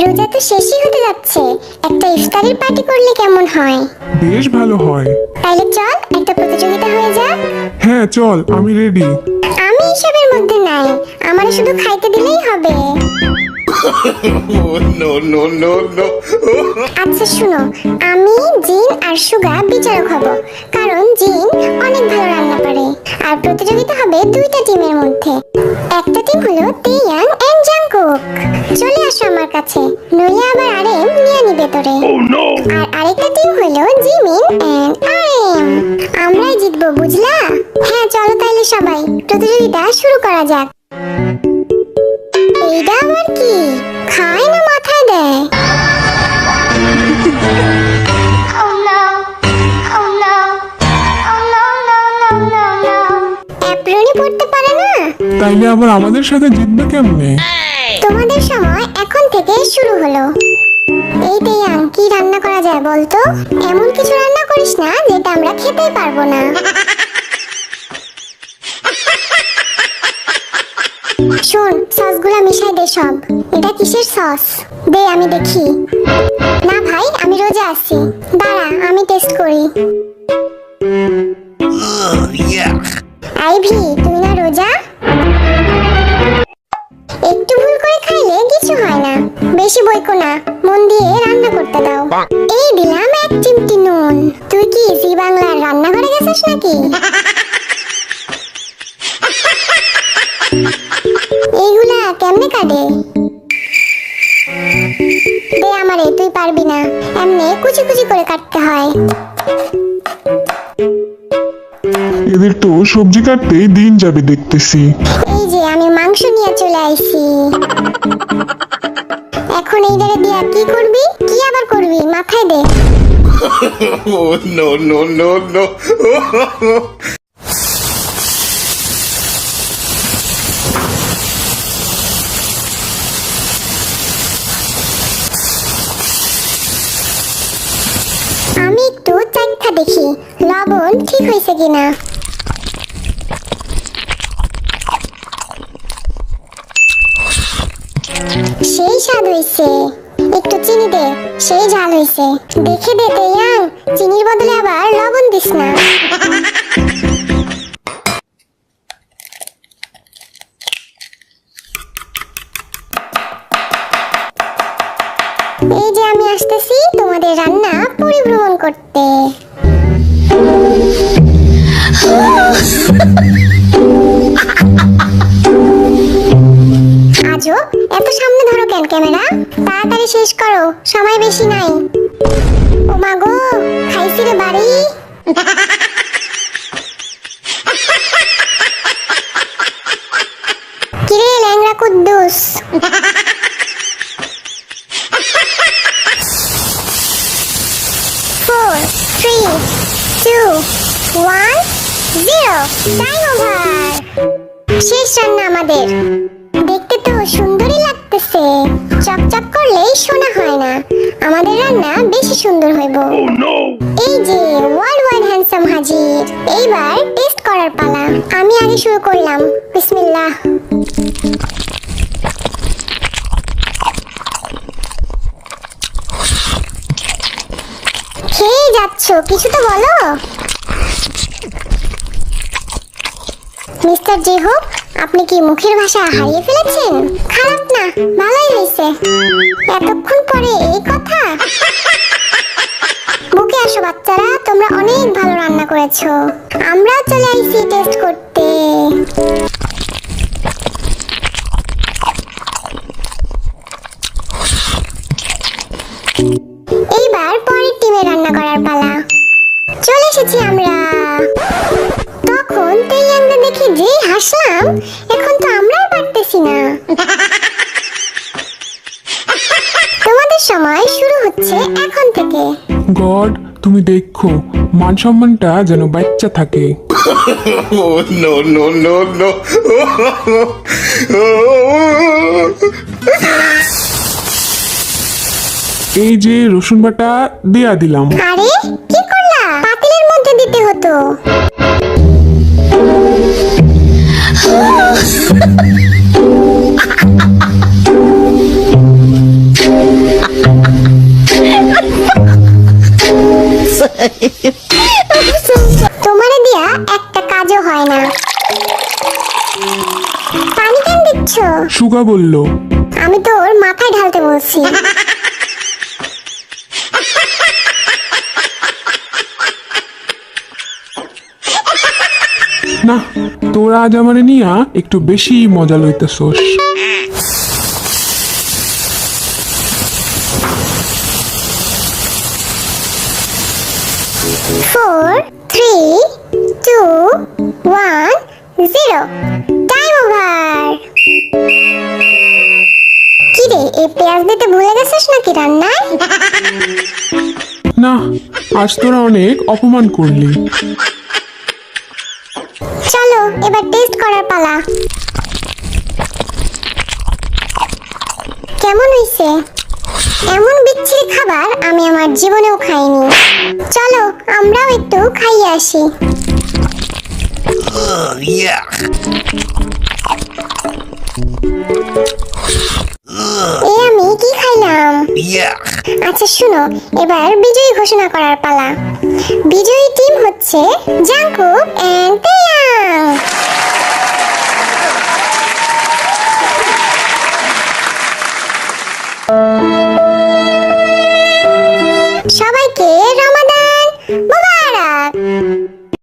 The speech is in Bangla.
রোজা তো শেষই হতে যাচ্ছে, একটা ইফতারের পার্টি করলে কেমন হয়? বেশ ভালো হয়। তাইলে চল একটা প্রতিযোগিতা হয়ে যাক। হ্যাঁ চল, আমি রেডি। আমি এসবের মধ্যে নাই, আমারে শুধু খাইতে দিলেই হবে। No, no, no, no. আচ্ছা শুনো, আমি জিন আর সুগা বিচারক হব, কারণ জিন অনেক ভালো রান্না পারে। আর প্রতিযোগিতা হবে দুইটা টিমের মধ্যে। একটা টিম হলো তেয়াং এন্ড জাংকুক, চলে আসো আমার কাছে, নইলে আবার আরেম নিয়ে নিবে তোরে। আর আরেকটা টিম হলো জিমিন এন্ড আরেম, আমরাই জিতবো, বুঝলা? হ্যাঁ চলো তাইলে সবাই প্রতিযোগিতা শুরু করা যাক। এইটা আবার কি? খায় না মাথায় দেয়? অ্যাপ্রনই পড়তে পারে না? তাইলে আবার আমাদের সাথে জিতবে কেমনে? তোমাদের সময় এখন থেকে শুরু হলো। এই তেয়াং, কি রান্না করা যায় বলতো? এমন কিছু রান্না করিস না যেটা আমরা খেতেই পারবো না। শোন, সসগুলা মিশাই দে সব। এটা কিসের সস? দে আমি দেখি। না ভাই, আমি রোজা আছি। দাঁড়া আমি টেস্ট করি। আইভি, তুমি না রোজা? একটু ভুল করে খাইলে কিছু হয় না, বেশি বইকো না, মন দিয়ে রান্না করতে দাও। এই দিলাম এক চিমটি নুন। তুই কি জি বাংলার রান্নাঘরে গেছিস নাকি? এইগুলা কেমনে কাটে? দে আমারে, তুই পারবি না, এমনি কুচি কুচি করে কাটতে হয়। এদের তো সবজি কাটতেই দিন যাবে দেখতেছি। এই যে আমি মাংস নিয়ে চলে আইছি। এখন এইটারে দিয়া কি করবি? কি আবার করবি? মাথায় দে। Oh, no, no, no, no. আমি একটু চাইখা দেখি লবণ ঠিক হয়েছে কিনা। সেই স্বাদ হয়েছে। একটু চিনি দে, সেই ঝাল হয়েছে। দেখে দে তেয়াং, চিনির বদলে আবার লবণ দিস না। এই যে আমি আসতেছি তোমাদের রান্না পরিভ্রমণ করতে। আজও এত সামনে ধরো কেন ক্যামেরা? তাড়াতাড়ি শেষ করো, সময় বেশি নাই। ও মা গো, খাইছি রে বাড়ি। কিরে ল্যাংড়া কুদ্দুস? 4, 3, 2, 1, 0, time over. শেষ রান্না আমাদের। দেখতে তো সুন্দরই লাগতেছে, চকচক করলেই শোনা হয় না। আমাদের রান্না বেশি সুন্দর হইব। এই যে ওয়ার্ল্ড ওয়াইড হ্যান্ডসাম হাজির, এইবার টেস্ট করার পালা। আমি আগে শুরু করলাম, বিসমিল্লাহ। খেয়ে যাচ্ছ, কিছু তো বলো। মিস্টার জেহোক, আপনি কি মুখের ভাষা হারিয়ে ফেলেছেন? খারাপ না, ভালোই হয়েছে। এতক্ষণ পরে এই কথা? বুকে আসো বাচ্চারা, তোমরা অনেক ভালো রান্না করেছো। আমরাও চলে আইছি টেস্ট করতে। এইবার পরের টিমে রান্না করার পালা। চলে এসেছি আমরা। তখন তেয়াংকে দেখে যে হাসলাম, এখন তো আমরাও পারতেছি না। তোমাদের সময় শুরু হচ্ছে এখন থেকে। গড, তুমি দেখো মান সম্মানটা যেন বাচ্চা থাকে। Oh, no, no, no, no. এই যে রসুন বাটা দিয়া দিলাম। আরে কি করলা? পাতিলের মধ্যে দিতে হতো। সুগা বলল। আমি তোর মাথায় ঢালতে বলছি। না, তোরা আজ আমারে নিয়া একটু বেশি মজা লইতেছোস। 4, 3, 2, 1, 0 টাইম ওভার। কি রে, এই পেঁয়াজ দিতে ভুলে গেছিস নাকি রান্নায়? না, আজ তোরা অনেক অপমান করলি। চলো এবার টেস্ট করার পালা। কেমন হইছে? এমন বিচ্ছিরি খাবার আমি আমার জীবনেও খাইনি। চলো আমরাও একটু খাইয়ে আসি। এ আমি কি খাইলাম? আচ্ছা শুনো, এবার বিজয়ী ঘোষণা করার পালা। বিজয়ী টিম হচ্ছে জাঙ্কুক এন্ড তেয়াং।